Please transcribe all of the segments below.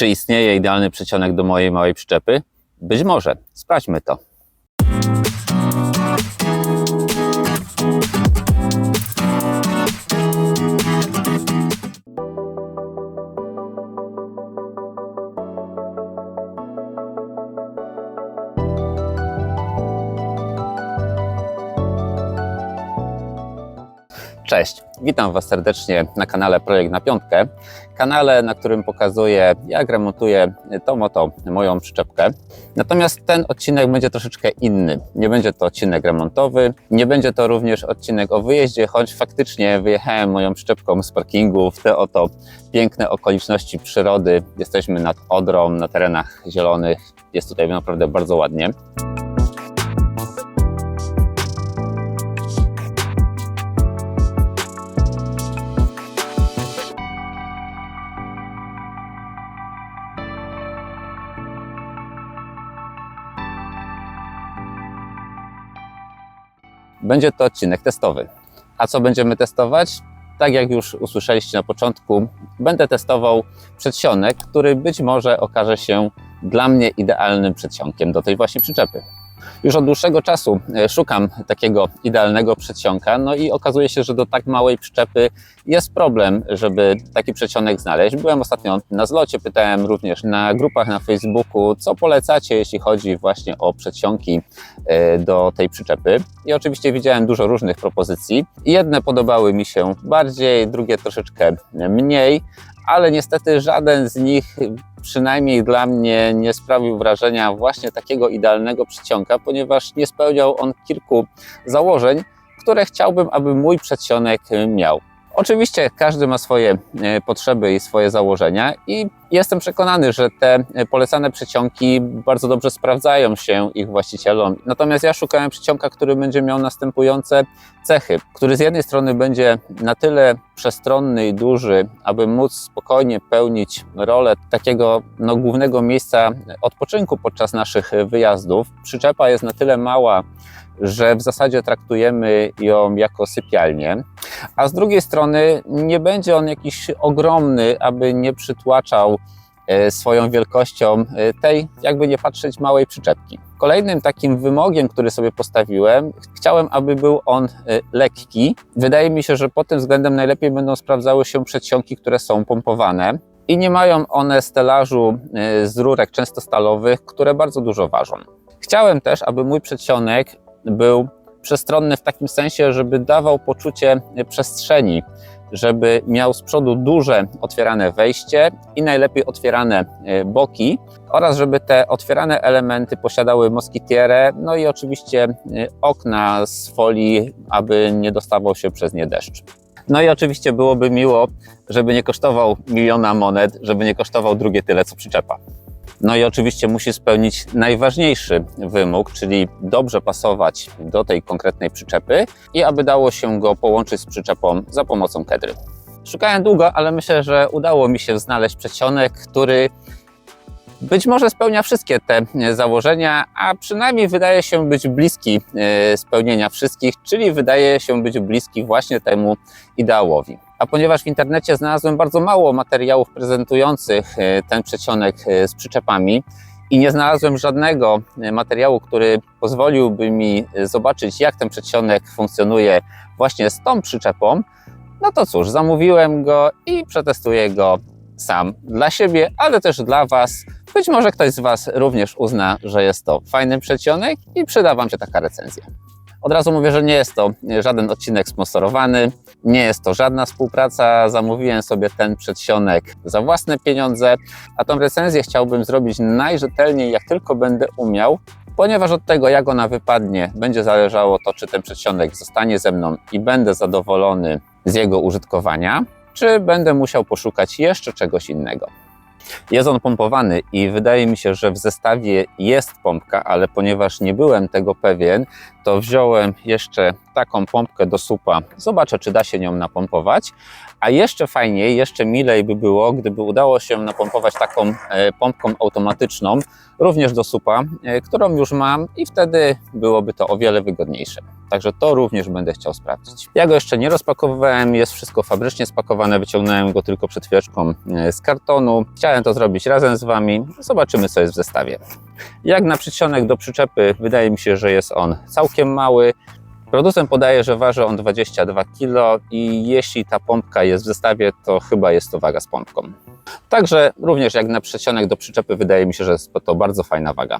Czy istnieje idealny przedsionek do mojej małej przyczepy? Być może. Sprawdźmy to. Cześć, witam Was serdecznie na kanale Projekt na Piątkę, kanale, na którym pokazuję, jak remontuję tą oto moją przyczepkę. Natomiast ten odcinek będzie troszeczkę inny. Nie będzie to odcinek remontowy, nie będzie to również odcinek o wyjeździe, choć faktycznie wyjechałem moją przyczepką z parkingu w te oto piękne okoliczności przyrody. Jesteśmy nad Odrą, na terenach zielonych, jest tutaj naprawdę bardzo ładnie. Będzie to odcinek testowy. A co będziemy testować? Tak jak już usłyszeliście na początku, będę testował przedsionek, który być może okaże się dla mnie idealnym przedsionkiem do tej właśnie przyczepy. Już od dłuższego czasu szukam takiego idealnego przedsionka, no i okazuje się, że do tak małej przyczepy jest problem, żeby taki przedsionek znaleźć. Byłem ostatnio na zlocie, pytałem również na grupach na Facebooku, co polecacie, jeśli chodzi właśnie o przedsionki do tej przyczepy. I oczywiście widziałem dużo różnych propozycji. Jedne podobały mi się bardziej, drugie troszeczkę mniej, ale niestety żaden z nich, przynajmniej dla mnie, nie sprawił wrażenia właśnie takiego idealnego przedsionka, ponieważ nie spełniał on kilku założeń, które chciałbym, aby mój przedsionek miał. Oczywiście każdy ma swoje potrzeby i swoje założenia i jestem przekonany, że te polecane przedsionki bardzo dobrze sprawdzają się ich właścicielom. Natomiast ja szukałem przedsionka, który będzie miał następujące cechy, który z jednej strony będzie na tyle przestronny i duży, aby móc spokojnie pełnić rolę takiego głównego miejsca odpoczynku podczas naszych wyjazdów. Przyczepa jest na tyle mała, że w zasadzie traktujemy ją jako sypialnię, a z drugiej strony nie będzie on jakiś ogromny, aby nie przytłaczał swoją wielkością tej, jakby nie patrzeć, małej przyczepki. Kolejnym takim wymogiem, który sobie postawiłem, chciałem, aby był on lekki. Wydaje mi się, że pod tym względem najlepiej będą sprawdzały się przedsionki, które są pompowane i nie mają one stelażu z rurek często stalowych, które bardzo dużo ważą. Chciałem też, aby mój przedsionek był przestronny w takim sensie, żeby dawał poczucie przestrzeni, żeby miał z przodu duże otwierane wejście i najlepiej otwierane boki oraz żeby te otwierane elementy posiadały moskitierę, no i oczywiście okna z folii, aby nie dostawał się przez nie deszcz. No i oczywiście byłoby miło, żeby nie kosztował miliona monet, żeby nie kosztował drugie tyle co przyczepa. No i oczywiście musi spełnić najważniejszy wymóg, czyli dobrze pasować do tej konkretnej przyczepy i aby dało się go połączyć z przyczepą za pomocą kedry. Szukałem długo, ale myślę, że udało mi się znaleźć przedsionek, który być może spełnia wszystkie te założenia, a przynajmniej wydaje się być bliski spełnienia wszystkich, czyli wydaje się być bliski właśnie temu ideałowi. A ponieważ w internecie znalazłem bardzo mało materiałów prezentujących ten przedsionek z przyczepami i nie znalazłem żadnego materiału, który pozwoliłby mi zobaczyć, jak ten przedsionek funkcjonuje właśnie z tą przyczepą, no to cóż, zamówiłem go i przetestuję go sam dla siebie, ale też dla Was. Być może ktoś z Was również uzna, że jest to fajny przedsionek i przyda Wam się taka recenzja. Od razu mówię, że nie jest to żaden odcinek sponsorowany, nie jest to żadna współpraca. Zamówiłem sobie ten przedsionek za własne pieniądze, a tą recenzję chciałbym zrobić najrzetelniej, jak tylko będę umiał, ponieważ od tego, jak ona wypadnie, będzie zależało to, czy ten przedsionek zostanie ze mną i będę zadowolony z jego użytkowania, czy będę musiał poszukać jeszcze czegoś innego. Jest on pompowany i wydaje mi się, że w zestawie jest pompka, ale ponieważ nie byłem tego pewien, to wziąłem jeszcze taką pompkę do supa. Zobaczę, czy da się nią napompować. A jeszcze fajniej, jeszcze milej by było, gdyby udało się napompować taką pompką automatyczną, również do supa, którą już mam i wtedy byłoby to o wiele wygodniejsze. Także to również będę chciał sprawdzić. Ja go jeszcze nie rozpakowywałem, jest wszystko fabrycznie spakowane, wyciągnąłem go tylko przed chwileczką z kartonu. Chciałem to zrobić razem z Wami. Zobaczymy, co jest w zestawie. Jak na przedsionek do przyczepy, wydaje mi się, że jest on całkiem mały. Producent podaje, że waży on 22 kg i jeśli ta pompka jest w zestawie, to chyba jest to waga z pompką. Także również jak na przedsionek do przyczepy, wydaje mi się, że jest to bardzo fajna waga.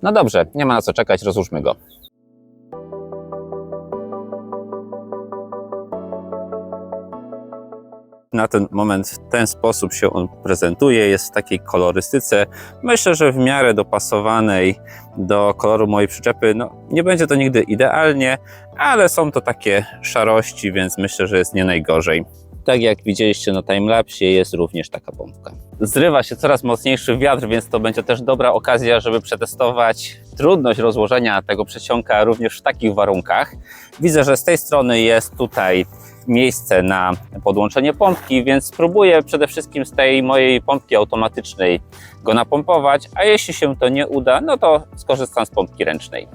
No dobrze, nie ma na co czekać, rozłóżmy go. Na ten moment w ten sposób się on prezentuje, jest w takiej kolorystyce, myślę, że w miarę dopasowanej do koloru mojej przyczepy. No, nie będzie to nigdy idealnie, ale są to takie szarości, więc myślę, że jest nie najgorzej. Tak jak widzieliście na timelapsie, jest również taka pompka. Zrywa się coraz mocniejszy wiatr, więc to będzie też dobra okazja, żeby przetestować trudność rozłożenia tego przedsionka również w takich warunkach. Widzę, że z tej strony jest tutaj miejsce na podłączenie pompki, więc spróbuję przede wszystkim z tej mojej pompki automatycznej go napompować, a jeśli się to nie uda, no to skorzystam z pompki ręcznej.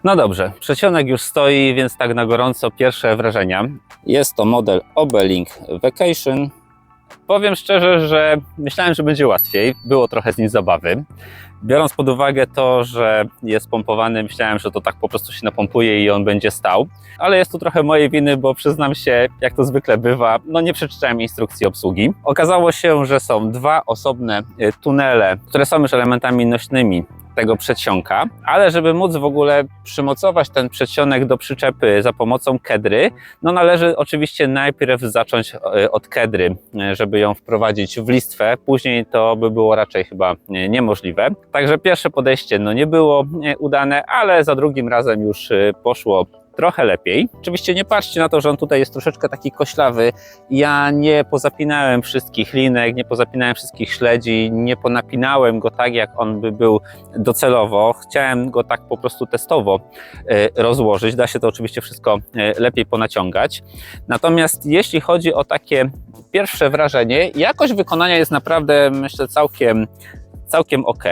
No dobrze, przedsionek już stoi, więc tak na gorąco pierwsze wrażenia. Jest to model Obelink Vacation. Powiem szczerze, że myślałem, że będzie łatwiej. Było trochę z nim zabawy. Biorąc pod uwagę to, że jest pompowany, myślałem, że to tak po prostu się napompuje i on będzie stał. Ale jest tu trochę mojej winy, bo przyznam się, jak to zwykle bywa, no nie przeczytałem instrukcji obsługi. Okazało się, że są dwa osobne tunele, które są już elementami nośnymi tego przedsionka, ale żeby móc w ogóle przymocować ten przedsionek do przyczepy za pomocą kedry, no należy oczywiście najpierw zacząć od kedry, żeby ją wprowadzić w listwę, później to by było raczej chyba niemożliwe. Także pierwsze podejście no nie było udane, ale za drugim razem już poszło trochę lepiej. Oczywiście nie patrzcie na to, że on tutaj jest troszeczkę taki koślawy. Ja nie pozapinałem wszystkich linek, nie pozapinałem wszystkich śledzi, nie ponapinałem go tak, jak on by był docelowo. Chciałem go tak po prostu testowo rozłożyć. Da się to oczywiście wszystko lepiej ponaciągać. Natomiast jeśli chodzi o takie pierwsze wrażenie, jakość wykonania jest naprawdę, myślę, całkiem ok.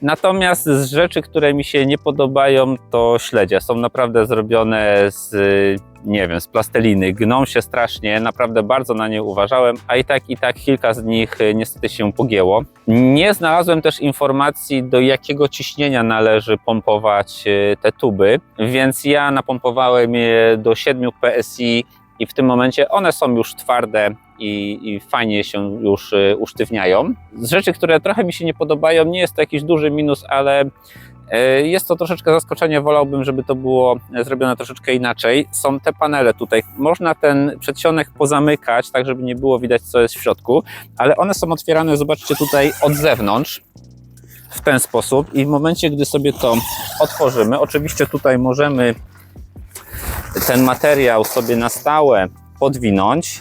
Natomiast z rzeczy, które mi się nie podobają, to śledzie. Są naprawdę zrobione z, nie wiem, z plasteliny. Gną się strasznie, naprawdę bardzo na nie uważałem, a i tak kilka z nich niestety się pogięło. Nie znalazłem też informacji, do jakiego ciśnienia należy pompować te tuby, więc ja napompowałem je do 7 PSI i w tym momencie one są już twarde i fajnie się już usztywniają. Z rzeczy, które trochę mi się nie podobają, nie jest to jakiś duży minus, ale jest to troszeczkę zaskoczenie. Wolałbym, żeby to było zrobione troszeczkę inaczej. Są te panele tutaj. Można ten przedsionek pozamykać, tak żeby nie było widać, co jest w środku, ale one są otwierane, zobaczcie, tutaj od zewnątrz w ten sposób i w momencie, gdy sobie to otworzymy, oczywiście tutaj możemy ten materiał sobie na stałe podwinąć,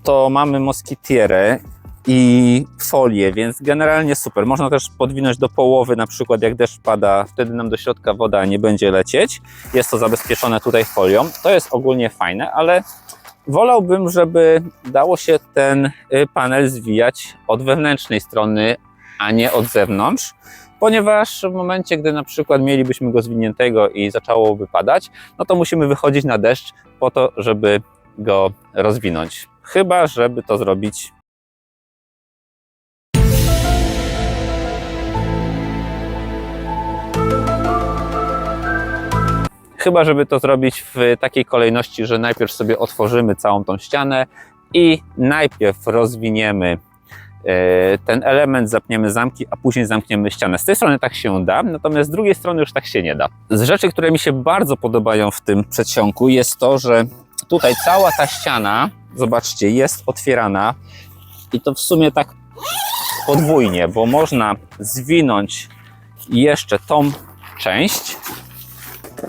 to mamy moskitierę i folię, więc generalnie super. Można też podwinąć do połowy, na przykład jak deszcz pada, wtedy nam do środka woda nie będzie lecieć. Jest to zabezpieczone tutaj folią. To jest ogólnie fajne, ale Wolałbym, żeby dało się ten panel zwijać od wewnętrznej strony, a nie od zewnątrz, ponieważ w momencie, gdy na przykład mielibyśmy go zwiniętego i zaczęłoby padać, no to musimy wychodzić na deszcz po to, żeby go rozwinąć. Chyba żeby to zrobić w takiej kolejności, że najpierw sobie otworzymy całą tą ścianę i najpierw rozwiniemy ten element, zapniemy zamki, a później zamkniemy ścianę. Z tej strony tak się da, natomiast z drugiej strony już tak się nie da. Z rzeczy, które mi się bardzo podobają w tym przedsionku, jest to, że tutaj cała ta ściana, zobaczcie, jest otwierana i to w sumie tak podwójnie, bo można zwinąć jeszcze tą część.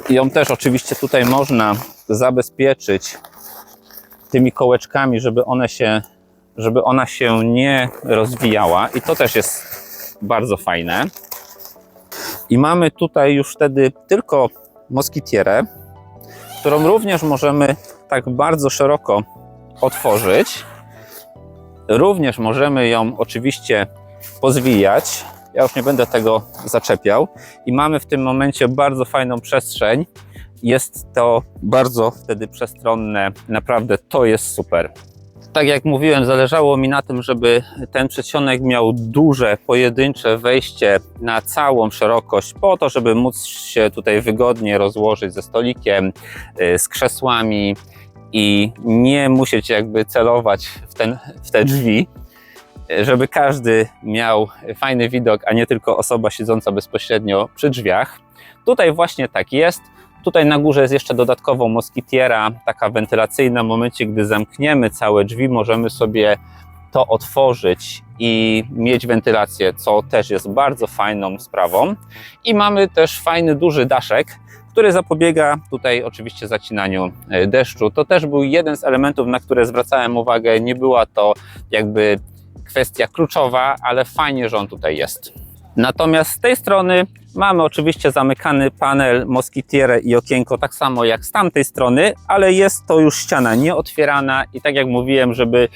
I ją też oczywiście tutaj można zabezpieczyć tymi kołeczkami, żeby ona się nie rozwijała. I to też jest bardzo fajne. I mamy tutaj już wtedy tylko moskitierę, którą również możemy tak bardzo szeroko otworzyć. Również możemy ją oczywiście pozwijać. Ja już nie będę tego zaczepiał. I mamy w tym momencie bardzo fajną przestrzeń. Jest to bardzo wtedy przestronne. Naprawdę to jest super. Tak jak mówiłem, zależało mi na tym, żeby ten przedsionek miał duże, pojedyncze wejście na całą szerokość, po to, żeby móc się tutaj wygodnie rozłożyć ze stolikiem, z krzesłami i nie musieć jakby celować w te drzwi, żeby każdy miał fajny widok, a nie tylko osoba siedząca bezpośrednio przy drzwiach. Tutaj właśnie tak jest. Tutaj na górze jest jeszcze dodatkowo moskitiera, taka wentylacyjna. W momencie, gdy zamkniemy całe drzwi, możemy sobie to otworzyć i mieć wentylację, co też jest bardzo fajną sprawą. I mamy też fajny, duży daszek, który zapobiega tutaj oczywiście zacinaniu deszczu. To też był jeden z elementów, na które zwracałem uwagę. Nie była to jakby kwestia kluczowa, ale fajnie, że on tutaj jest. Natomiast z tej strony mamy oczywiście zamykany panel, moskitierę i okienko, tak samo jak z tamtej strony, ale jest to już ściana nieotwierana i tak jak mówiłem, żeby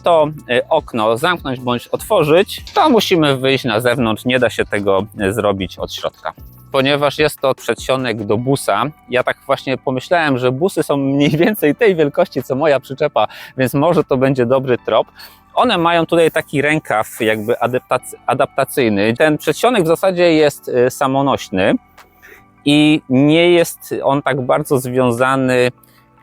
to okno zamknąć bądź otworzyć, to musimy wyjść na zewnątrz, nie da się tego zrobić od środka. Ponieważ jest to przedsionek do busa, ja tak właśnie pomyślałem, że busy są mniej więcej tej wielkości co moja przyczepa, więc może to będzie dobry trop. One mają tutaj taki rękaw jakby adaptacyjny. Ten przedsionek w zasadzie jest samonośny i nie jest on tak bardzo związany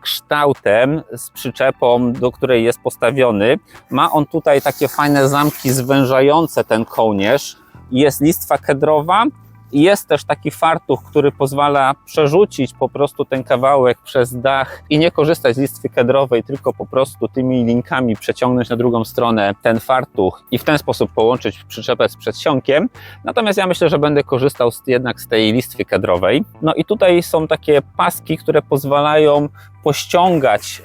kształtem z przyczepą, do której jest postawiony. Ma on tutaj takie fajne zamki zwężające ten kołnierz. Jest listwa kedrowa. Jest też taki fartuch, który pozwala przerzucić po prostu ten kawałek przez dach i nie korzystać z listwy kedrowej, tylko po prostu tymi linkami przeciągnąć na drugą stronę ten fartuch i w ten sposób połączyć przyczepę z przedsionkiem. Natomiast ja myślę, że będę korzystał jednak z tej listwy kedrowej. No i tutaj są takie paski, które pozwalają pościągać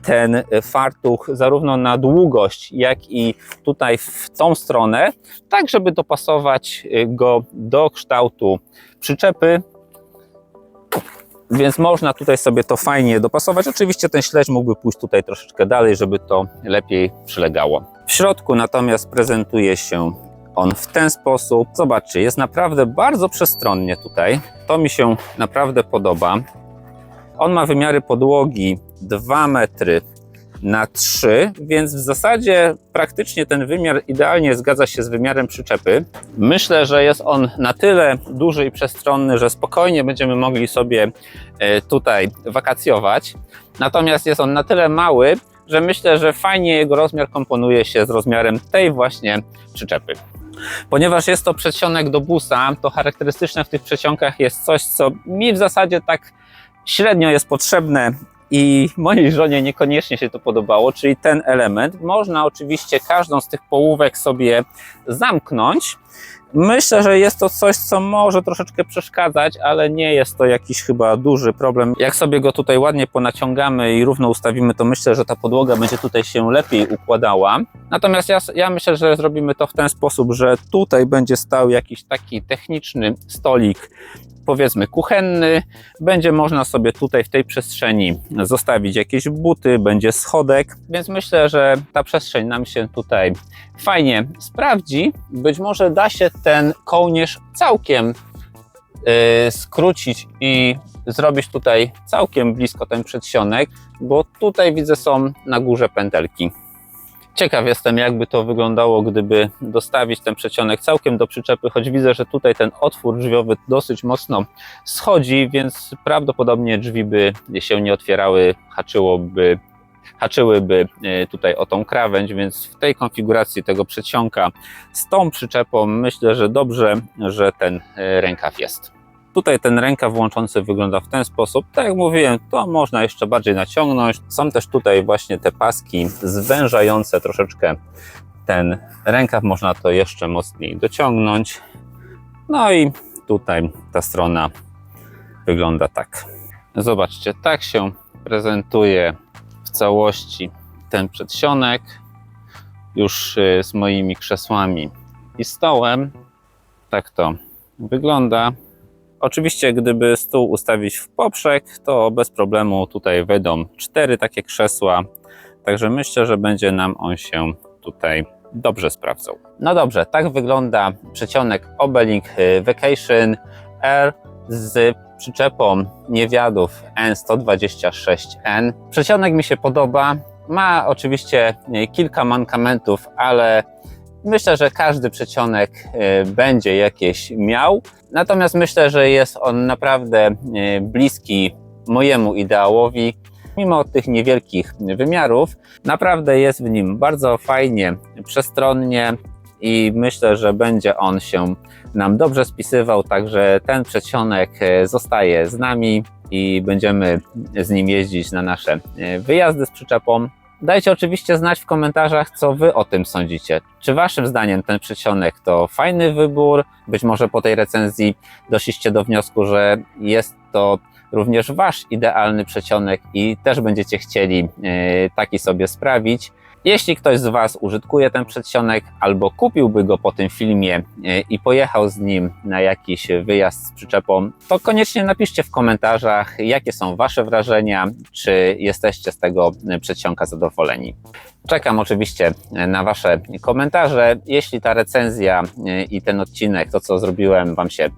ten fartuch zarówno na długość, jak i tutaj w tą stronę, tak żeby dopasować go do kształtu przyczepy. Więc można tutaj sobie to fajnie dopasować. Oczywiście ten śledź mógłby pójść tutaj troszeczkę dalej, żeby to lepiej przylegało. W środku natomiast prezentuje się on w ten sposób. Zobaczcie, jest naprawdę bardzo przestronnie tutaj. To mi się naprawdę podoba. On ma wymiary podłogi 2 metry na 3, więc w zasadzie praktycznie ten wymiar idealnie zgadza się z wymiarem przyczepy. Myślę, że jest on na tyle duży i przestronny, że spokojnie będziemy mogli sobie tutaj wakacjować. Natomiast jest on na tyle mały, że myślę, że fajnie jego rozmiar komponuje się z rozmiarem tej właśnie przyczepy. Ponieważ jest to przedsionek do busa, to charakterystyczne w tych przedsionkach jest coś, co mi w zasadzie tak średnio jest potrzebne i mojej żonie niekoniecznie się to podobało, czyli ten element. Można oczywiście każdą z tych połówek sobie zamknąć, Myślę, że jest to coś, co może troszeczkę przeszkadzać, ale nie jest to jakiś chyba duży problem. Jak sobie go tutaj ładnie ponaciągamy i równo ustawimy, to myślę, że ta podłoga będzie tutaj się lepiej układała. Natomiast ja myślę, że zrobimy to w ten sposób, że tutaj będzie stał jakiś taki techniczny stolik, powiedzmy kuchenny. Będzie można sobie tutaj w tej przestrzeni zostawić jakieś buty, będzie schodek, więc myślę, że ta przestrzeń nam się tutaj fajnie sprawdzi. Być może da się ten kołnierz całkiem skrócić i zrobić tutaj całkiem blisko ten przedsionek, bo tutaj widzę są na górze pętelki. Ciekaw jestem, jakby to wyglądało, gdyby dostawić ten przedsionek całkiem do przyczepy, choć widzę, że tutaj ten otwór drzwiowy dosyć mocno schodzi, więc prawdopodobnie drzwi by się nie otwierały, haczyłyby tutaj o tą krawędź, więc w tej konfiguracji tego przedsionka z tą przyczepą myślę, że dobrze, że ten rękaw jest. Tutaj ten rękaw łączący wygląda w ten sposób. Tak jak mówiłem, to można jeszcze bardziej naciągnąć. Są też tutaj właśnie te paski zwężające troszeczkę ten rękaw. Można to jeszcze mocniej dociągnąć. No i tutaj ta strona wygląda tak. Zobaczcie, tak się prezentuje w całości ten przedsionek. Już z moimi krzesłami i stołem. Tak to wygląda. Oczywiście, gdyby stół ustawić w poprzek, to bez problemu tutaj wejdą 4 takie krzesła. Także myślę, że będzie nam on się tutaj dobrze sprawdzał. No dobrze, tak wygląda przedsionek Obelink Vacation Air z przyczepą niewiadów N126N. Przedsionek mi się podoba. Ma oczywiście kilka mankamentów, ale myślę, że każdy przedsionek będzie jakieś miał. Natomiast myślę, że jest on naprawdę bliski mojemu ideałowi. Mimo tych niewielkich wymiarów, naprawdę jest w nim bardzo fajnie, przestronnie i myślę, że będzie on się nam dobrze spisywał. Także ten przedsionek zostaje z nami i będziemy z nim jeździć na nasze wyjazdy z przyczepą. Dajcie oczywiście znać w komentarzach, co Wy o tym sądzicie. Czy Waszym zdaniem ten przedsionek to fajny wybór? Być może po tej recenzji doszliście do wniosku, że jest to również Wasz idealny przedsionek i też będziecie chcieli taki sobie sprawić. Jeśli ktoś z Was użytkuje ten przedsionek albo kupiłby go po tym filmie i pojechał z nim na jakiś wyjazd z przyczepą, to koniecznie napiszcie w komentarzach, jakie są Wasze wrażenia, czy jesteście z tego przedsionka zadowoleni. Czekam oczywiście na Wasze komentarze. Jeśli ta recenzja i ten odcinek, to co zrobiłem, Wam się